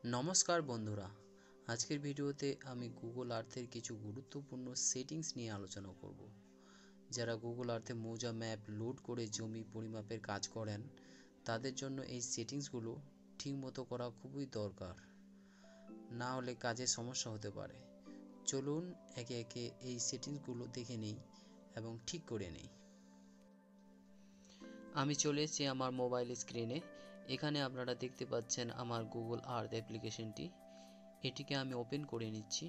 নমস্কার বন্ধুরা, আজকের ভিডিওতে আমি গুগল আর্থের কিছু গুরুত্বপূর্ণ সেটিংস নিয়ে আলোচনা করব। যারা গুগল আর্থে মৌজা ম্যাপ লোড করে জমি পরিমাপের কাজ করেন, তাদের জন্য এই সেটিংসগুলো ঠিকমতো করা খুবই দরকার, না হলে কাজে সমস্যা হতে পারে। চলুন একে একে এই সেটিংসগুলো দেখে নিই এবং ঠিক করে নিই। আমি চলে এসেছি আমার মোবাইল স্ক্রিনে। এখানে আপনারা দেখতে পাচ্ছেন আমার গুগল আর্থ অ্যাপ্লিকেশনটি। এটিকে আমি ওপেন করে নিচ্ছি।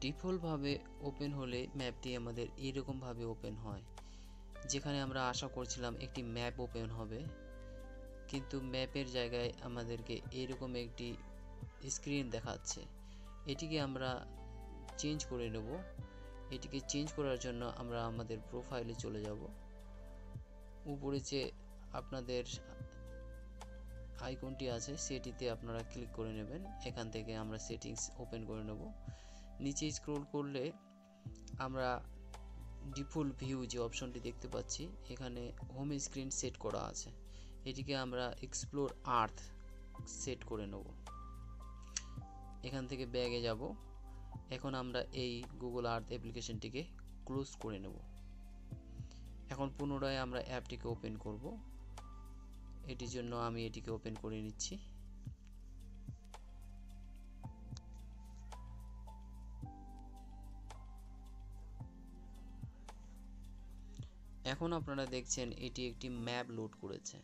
ডিফল্টভাবে ওপেন হলে ম্যাপটি আমাদের এরকমভাবে ওপেন হয়, যেখানে আমরা আশা করছিলাম একটি ম্যাপ ওপেন হবে, কিন্তু ম্যাপের জায়গায় আমাদেরকে এরকম একটি স্ক্রিন দেখাচ্ছে। এটিকে আমরা চেঞ্জ করে নেব। এটিকে চেঞ্জ করার জন্য আমরা আমাদের প্রোফাইলে চলে যাব। উপরে যে আপনাদের আইকনটি আছে সেটিতে আপনারা ক্লিক করে নেবেন। এখান থেকে আমরা সেটিংস ওপেন করে নেব। নিচে স্ক্রল করলে আমরা ডিফল্ট ভিউ যে অপশনটি দেখতে পাচ্ছি, এখানে হোম স্ক্রিন সেট করা আছে। এটিকে আমরা এক্সপ্লোর আর্থ সেট করে নেব। এখান থেকে ব্যাগে যাব। এখন আমরা এই গুগল আর্থ অ্যাপ্লিকেশনটিকে ক্লোজ করে নেব। এখন পুনরায় আমরা অ্যাপটিকে ওপেন করব। এটির জন্য আমি এটিকে ওপেন করে নিচ্ছি। এখন আপনারা দেখছেন এটি একটি ম্যাপ লোড করেছে।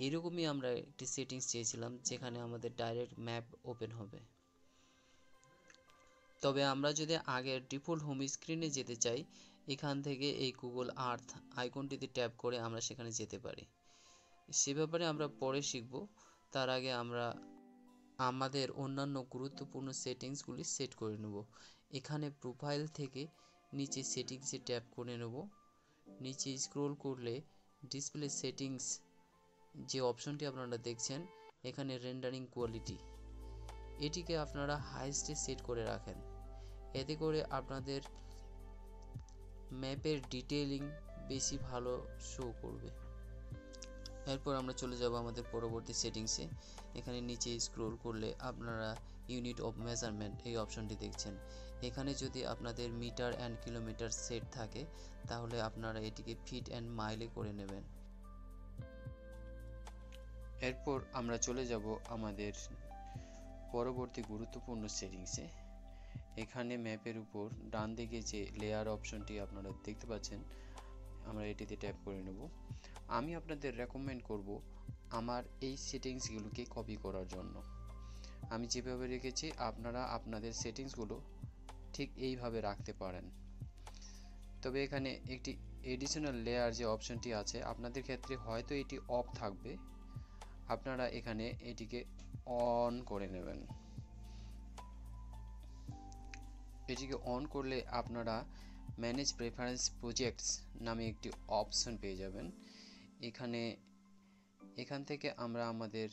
এরকমই আমরা একটি সেটিংস চেয়েছিলাম যেখানে আমাদের ডাইরেক্ট ম্যাপ ওপেন হবে। তবে আমরা যদি আগের ডিফল্ট হোম স্ক্রিনে যেতে চাই, এখান থেকে এই গুগল আর্থ আইকনটিতে ট্যাপ করে আমরা সেখানে যেতে পারি। সে ব্যাপারে আমরা পরে শিখব। তার আগে আমরা আমাদের অন্যান্য গুরুত্বপূর্ণ সেটিংসগুলি সেট করে নেব। এখানে প্রোফাইল থেকে নিচে সেটিংসে ট্যাপ করে নেব। নিচে স্ক্রল করলে ডিসপ্লে সেটিংস যে অপশনটি আপনারা দেখছেন, এখানে রেন্ডারিং কোয়ালিটি, এটিকে আপনারা হাইস্টে সেট করে রাখেন। এতে করে আপনাদের ম্যাপের ডিটেইলিং বেশি ভালো শো করবে। এরপর আমরা চলে যাব আমাদের পরবর্তী সেটিংসে। এখানে নিচে স্ক্রল করলে আপনারা ইউনিট অফ মেজারমেন্ট এই অপশনটি দেখছেন। এখানে যদি আপনাদের মিটার অ্যান্ড কিলোমিটার সেট থাকে, তাহলে আপনারা এটিকে ফিট অ্যান্ড মাইলে করে নেবেন। এরপর আমরা চলে যাব আমাদের পরবর্তী গুরুত্বপূর্ণ সেটিংসে। এখানে ম্যাপের উপর ডান দিকে যে লেয়ার অপশনটি আপনারা দেখতে পাচ্ছেন, আমরা এটিতে ট্যাপ করে নেব। আমি আপনাদের রেকমেন্ড করব আমার এই সেটিংসগুলোকে কপি করার জন্য। আমি যেভাবে রেখেছি আপনারা আপনাদের সেটিংসগুলো ঠিক এইভাবে রাখতে পারেন। তবে এখানে একটি এডিশনাল লেয়ার যে অপশনটি আছে, আপনাদের ক্ষেত্রে হয়তো এটি অফ থাকবে। আপনারা এখানে এটিকে অন করে নেবেন। এটিকে অন করলে আপনারা ম্যানেজ প্রেফারেন্স প্রজেক্টস নামে একটি অপশন পেয়ে যাবেন। এখান থেকে আমরা আমাদের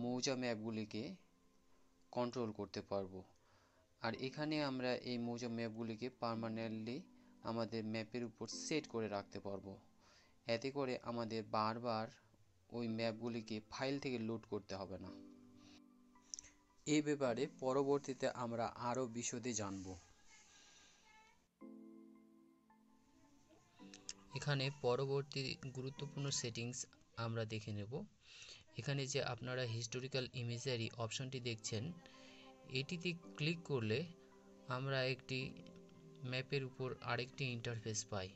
মৌজা ম্যাপগুলিকে কন্ট্রোল করতে পারবো। আর এখানে আমরা এই মৌজা ম্যাপগুলিকে পার্মানেন্টলি আমাদের ম্যাপের উপর সেট করে রাখতে পারবো। এতে করে আমাদের বারবার ওই ম্যাপগুলিকে ফাইল থেকে লোড করতে হবে না। এই ব্যাপারে পরবর্তীতে আমরা আরও বিশদে জানব। এখানে পরবর্তী গুরুত্বপূর্ণ সেটিংস আমরা দেখে নেব। এখানে যে আপনারা হিস্টোরিক্যাল ইমেজারি অপশনটি দেখছেন, এটিতে ক্লিক করলে আমরা একটি ম্যাপের উপর আরেকটি ইন্টারফেস পাই।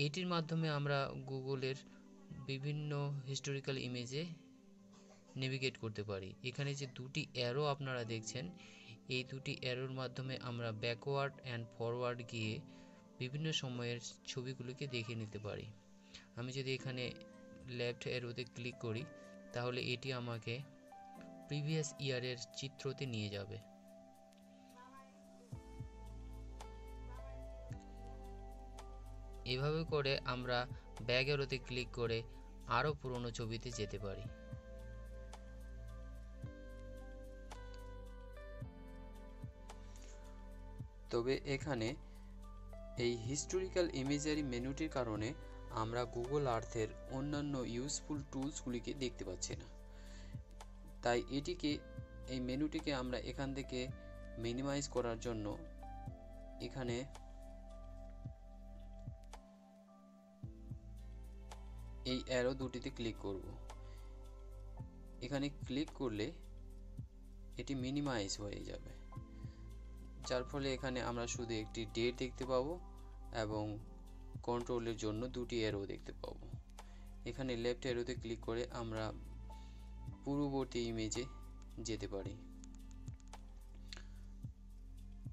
এটির মাধ্যমে আমরা গুগলের বিভিন্ন হিস্টোরিক্যাল ইমেজে নেভিগেট করতে পারি। এখানে যে দুটি অ্যারো আপনারা দেখছেন, এই দুটি অ্যারোর মাধ্যমে আমরা ব্যাকওয়ার্ড অ্যান্ড ফরওয়ার্ড গিয়ে বিভিন্ন সময়ের ছবিগুলোকে দেখে নিতে পারি। আমি যদি এখানে লেফট অ্যারোতে ক্লিক করি, তাহলে এটি আমাকে প্রিভিয়াস ইয়ারের চিত্রতে নিয়ে যাবে। এভাবে করে আমরা ব্যাক অ্যারোতে ক্লিক করে আরও পুরনো ছবিতে যেতে পারি। তবে এখানে এই হিস্টোরিক্যাল ইমেজারি মেনুটির কারণে আমরা গুগল আর্থের অন্যান্য ইউজফুল টুলসগুলিকে দেখতে পাচ্ছি না, তাই এই মেনুটিকে আমরা এখান থেকে মিনিমাইজ করার জন্য এখানে এই অ্যারো দুটিতে ক্লিক করব। এখানে ক্লিক করলে এটি মিনিমাইজ হয়ে যাবে, যার ফলে এখানে আমরা শুধু একটি ডেট দেখতে পাবো এবং কন্ট্রোলের জন্য দুটি অ্যারো দেখতে পাবো। এখানে লেফট অ্যারোতে ক্লিক করে আমরা পূর্ববর্তী ইমেজে যেতে পারি।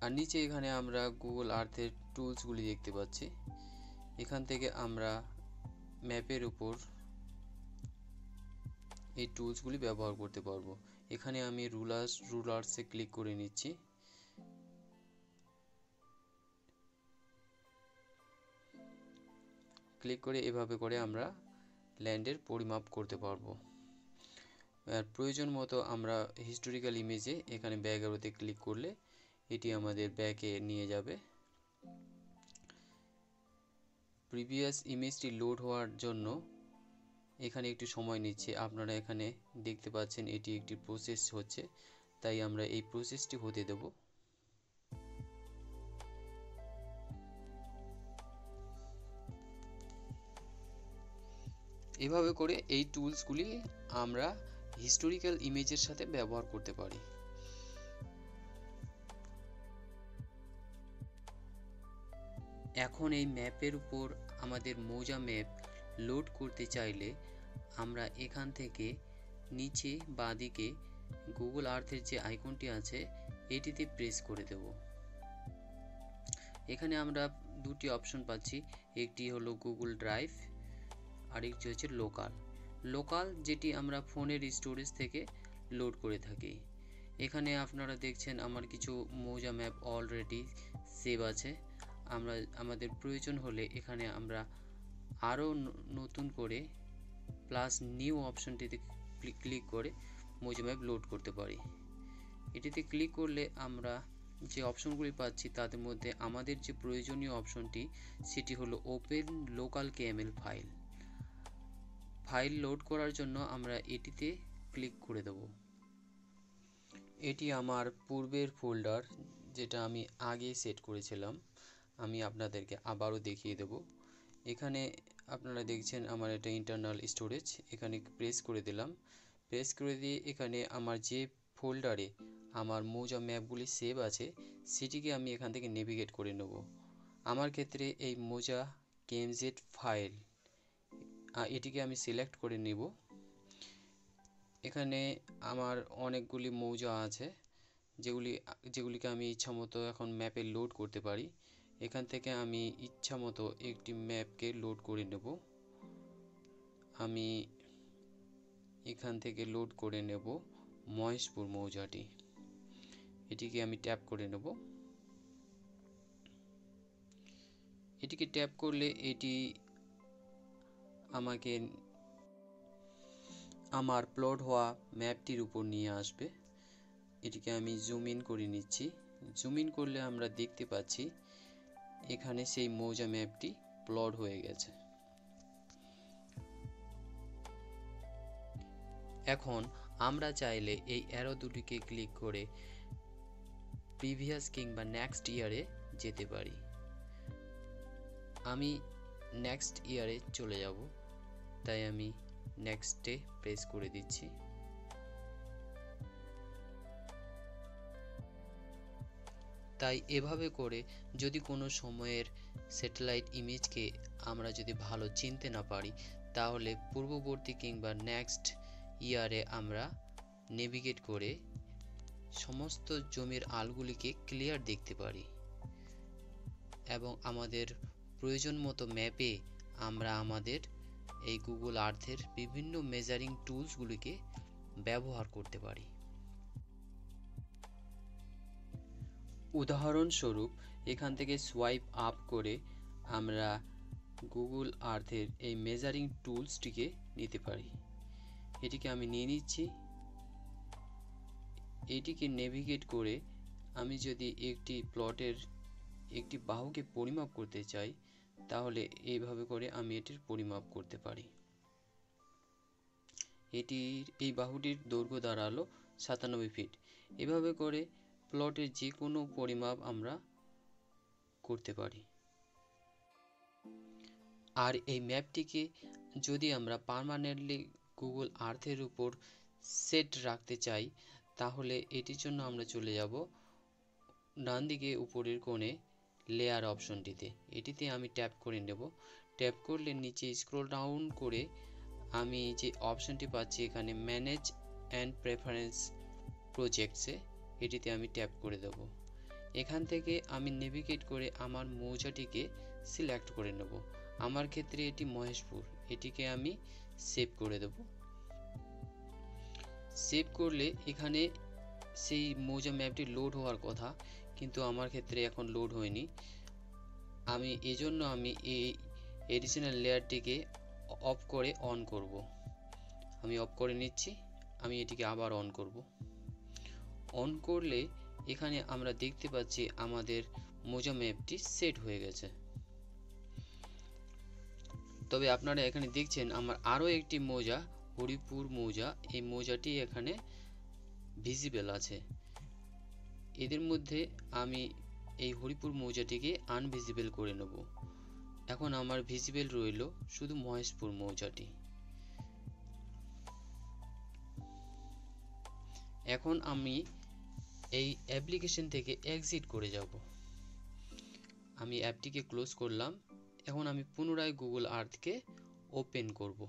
আর নিচে এখানে আমরা গুগল আর্থের টুলসগুলি দেখতে পাচ্ছি। এখান থেকে আমরা ম্যাপের উপর এই টুলসগুলি ব্যবহার করতে পারবো। এখানে আমি রুলার্সে ক্লিক করে নিচ্ছি। ক্লিক করে এভাবে করে আমরা ল্যান্ডের পরিমাপ করতে পারবো। আর প্রয়োজন মতো আমরা হিস্টোরিক্যাল ইমেজে এখানে ব্যাক অ্যারোতে ক্লিক করলে এটি আমাদের ব্যাকে নিয়ে যাবে। প্রিভিয়াস ইমেজটি লোড হওয়ার জন্য এখানে একটু সময় নিচ্ছে। আপনারা এখানে দেখতে পাচ্ছেন এটি একটি প্রসেস হচ্ছে, তাই আমরা এই প্রসেসটি হতে দেব। এভাবে করে এই টুলসগুলি আমরা হিস্টোরিক্যাল ইমেজের সাথে ব্যবহার করতে পারি। এখন এই ম্যাপের উপর আমাদের মৌজা ম্যাপ লোড করতে চাইলে আমরা এখান থেকে নিচে বাঁদিকে গুগল আর্থের যে আইকনটি আছে এটিতে প্রেস করে দেব। এখানে আমরা দুটি অপশন পাচ্ছি, একটি হলো গুগল ড্রাইভ আর একটি হচ্ছে লোকাল, যেটি আমরা ফোনের স্টোরেজ থেকে লোড করে থাকি। এখানে আপনারা দেখছেন আমার কিছু মৌজা ম্যাপ অলরেডি সেভ আছে। আমাদের প্রয়োজন হলে এখানে আমরা আরও নতুন করে প্লাস নিউ অপশনটিতে ক্লিক করে মৌজা ম্যাপ লোড করতে পারি। এটিতে ক্লিক করলে আমরা যে অপশনগুলি পাচ্ছি তাদের মধ্যে আমাদের যে প্রয়োজনীয় অপশনটি সেটি হলো open local KML file load করার জন্য আমরা এটিতে ক্লিক করে দেব। এটি আমার পূর্বের ফোল্ডার, যেটা আমি আগে সেট করেছিলাম। আমি আপনাদেরকে আবারও দেখিয়ে দেব। এখানে আপনারা দেখছেন আমার এটা ইন্টারনাল স্টোরেজ। এখানে প্রেস করে দিলাম। প্রেস করে দিয়ে এখানে আমার যে ফোল্ডারে আমার মৌজা ম্যাপগুলি সেভ আছে সেটিকে আমি এখান থেকে নেভিগেট করে নেব। আমার ক্ষেত্রে এই মৌজা কেএমজেড ফাইল এটিকে আমি সিলেক্ট করে নেব। এখানে আমার অনেকগুলি মৌজা আছে যেগুলিকে আমি ইচ্ছামতো এখন ম্যাপে লোড করতে পারি। এখান থেকে আমি ইচ্ছামতো একটি ম্যাপকে লোড করে নেব। আমি এখান থেকে লোড করে নেব মহেশপুর মৌজাটি। এটিকে আমি ট্যাপ করে নেব। এটিকে ট্যাপ করলে এটি আমাকে আমার প্লট হওয়া ম্যাপটির উপর নিয়ে আসবে। এটিকে আমি জুম ইন করে নিচ্ছি। জুম ইন করলে আমরা দেখতে পাচ্ছি এখানে সেই মৌজা ম্যাপটি প্লট হয়ে গেছে। এখন আমরা চাইলে এই অ্যারো দুটিকে ক্লিক করে প্রিভিয়াস কিংবা নেক্সট ইয়ারে যেতে পারি। আমি নেক্সট ইয়ারে চলে যাব, তাই আমি নেক্সটে প্রেস করে দিচ্ছি। তাই এভাবে করে যদি কোনো সময়ের স্যাটেলাইট ইমেজকে আমরা যদি ভালো চিনতে না পারি তাহলে পূর্ববর্তী কিংবা নেক্সট ইয়ারে আমরা নেভিগেট করে সমস্ত জমির আলগুলিকে ক্লিয়ার দেখতে পারি এবং আমাদের প্রয়োজন মতো ম্যাপে আমরা আমাদের এই গুগল আর্থের বিভিন্ন মেজারিং টুলসগুলিকে ব্যবহার করতে পারি। উদাহরণস্বরূপ এখান থেকে সোয়াইপ আপ করে আমরা গুগল আর্থের এই মেজারিং টুলসটিকে নিতে পারি। এটিকে আমি নিয়ে নিচ্ছি। এটিকে নেভিগেট করে আমি যদি একটি প্লটের একটি বাহুকে পরিমাপ করতে চাই তাহলে এইভাবে করে আমি এটির পরিমাপ করতে পারি। এই বাহুটির দৈর্ঘ্য দাঁড়ালো 97 ফিট। এভাবে করে প্লটের যে কোনো পরিমাপ আমরা করতে পারি। আর এই ম্যাপটিকে যদি আমরা পার্মানেন্টলি গুগল আর্থের উপর সেট রাখতে চাই তাহলে এটির জন্য আমরা চলে যাব ডান দিকে উপরের কোণে লেয়ার অপশনটিতে। এটিতে আমি ট্যাপ করে নেব। ট্যাপ করলে নিচে স্ক্রল ডাউন করে আমি যে অপশনটি পাচ্ছি এখানে ম্যানেজ অ্যান্ড প্রেফারেন্স প্রজেক্টসে, এটিতে আমি ট্যাপ করে দেব। এখান থেকে আমি নেভিগেট করে আমার মৌজাটিকে সিলেক্ট করে নেব। আমার ক্ষেত্রে এটি মহেশপুর, এটিকে আমি সেভ করে দেব। সেভ করলে এখানে সেই মৌজা ম্যাপটি লোড হওয়ার কথা, কিন্তু আমার ক্ষেত্রে এখন লোড হয়নি। আমি এই এডিশনাল লেয়ারটিকে অফ করে অন করব। আমি অফ করে নিচ্ছি। আমি এটিকে আবার অন করব। অন করলে এখানে আমরা দেখতে পাচ্ছি আমাদের মৌজা ম্যাপটি সেট হয়ে গেছে। তবে আপনারা এখানে দেখছেন আমার আরও একটি মৌজা, হরিপুর মৌজা, এই মৌজাটি এখানে ভিজিবল আছে। এদের মধ্যে আমি এই হরিপুর মৌজাটিকে আনভিজিবল করে নেব। এখন আমার ভিজিবল রইল শুধু মহেশপুর মৌজাটি। এখন আমি এই অ্যাপ্লিকেশন থেকে এক্সিট করে যাব। আমি অ্যাপটিকে ক্লোজ করলাম। এখন আমি পুনরায় গুগল আর্থকে ওপেন করব।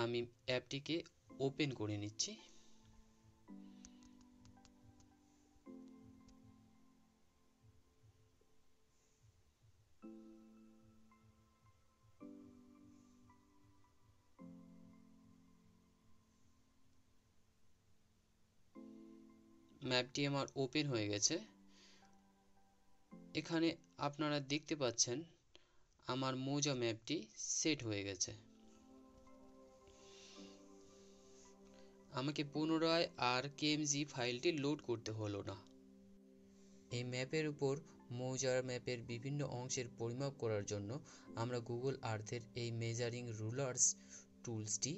আমি অ্যাপটিকে ওপেন করে নিচ্ছি। ম্যাপটি আমার ওপেন হয়ে গেছে। এখানে আপনারা দেখতে পাচ্ছেন আমার মৌজা ম্যাপটি সেট হয়ে গেছে। আমাকে পুনরায় আর কেএমজি ফাইলটি লোড করতে হলো না। এই ম্যাপের উপর মৌজার ম্যাপের বিভিন্ন অংশের পরিমাপ করার জন্য আমরা গুগল আর্থের এই মেজারিং রুলার্স টুলসটি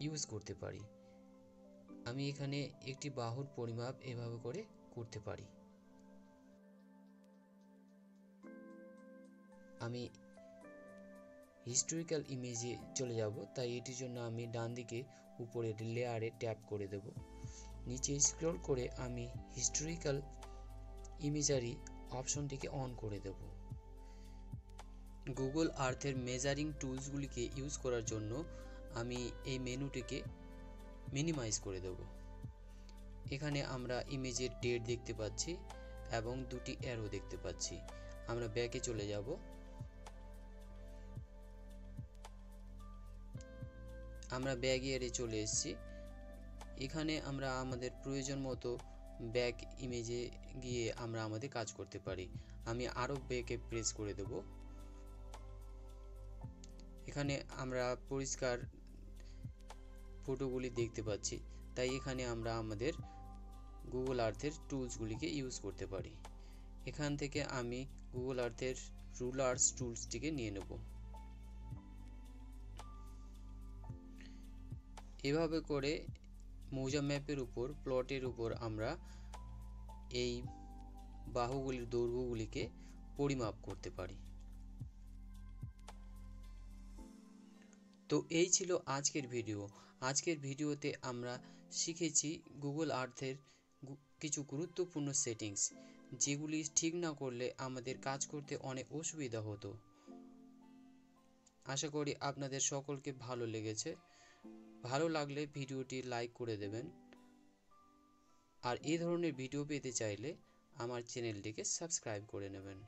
ইউজ করতে পারি। আমি এখানে একটি বাহুর পরিমাপ এভাবে করে করতে পারি। আমি হিস্টোরিক্যাল ইমেজে চলে যাব, তাই এটির জন্য আমি ডান দিকে উপরের লেয়ারে ট্যাপ করে দেব। নিচে স্ক্রল করে আমি হিস্টোরিক্যাল ইমেজারি অপশনটিকে অন করে দেব। গুগল আর্থের মেজারিং টুলসগুলিকে ইউজ করার জন্য আমি এই মেনুটিকে মিনিমাইজ করে দেব। এখানে আমরা ইমেজের ডেট দেখতে পাচ্ছি এবং দুটি অ্যারো দেখতে পাচ্ছি। আমরা ব্যাকে চলে যাব। আমরা ব্যাক ইয়ারে চলে এসেছি। এখানে আমরা আমাদের প্রয়োজন মতো ব্যাক ইমেজে গিয়ে আমরা আমাদের কাজ করতে পারি। আমি আরও ব্যাকে প্রেস করে দেব। এখানে আমরা পরিষ্কার ফটোগুলি দেখতে পাচ্ছি, তাই এখানে আমরা আমাদের গুগল আর্থের টুলসগুলিকে ইউজ করতে পারি। এখান থেকে আমি গুগল আর্থের রুলার্স টুলসটিকে নিয়ে নেব। এভাবে করে মৌজা ম্যাপের উপর প্লটের উপর আমরা এই বাহুগুলির দৈর্ঘ্যগুলিকে পরিমাপ করতে পারি। তো এই ছিল আজকের ভিডিও। আজকের ভিডিওতে আমরা শিখেছি গুগল আর্থের কিছু গুরুত্বপূর্ণ সেটিংস, যেগুলি ঠিক না করলে আমাদের কাজ করতে অনেক অসুবিধা হতো। আশা করি আপনাদের সকলকে ভালো লেগেছে। ভালো লাগলে ভিডিওটি লাইক করে দেবেন। আর এই ধরনের ভিডিও পেতে চাইলে আমার চ্যানেলটিকে সাবস্ক্রাইব করে নেবেন।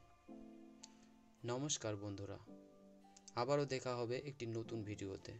নমস্কার বন্ধুরা, আবারও দেখা হবে একটি নতুন ভিডিওতে।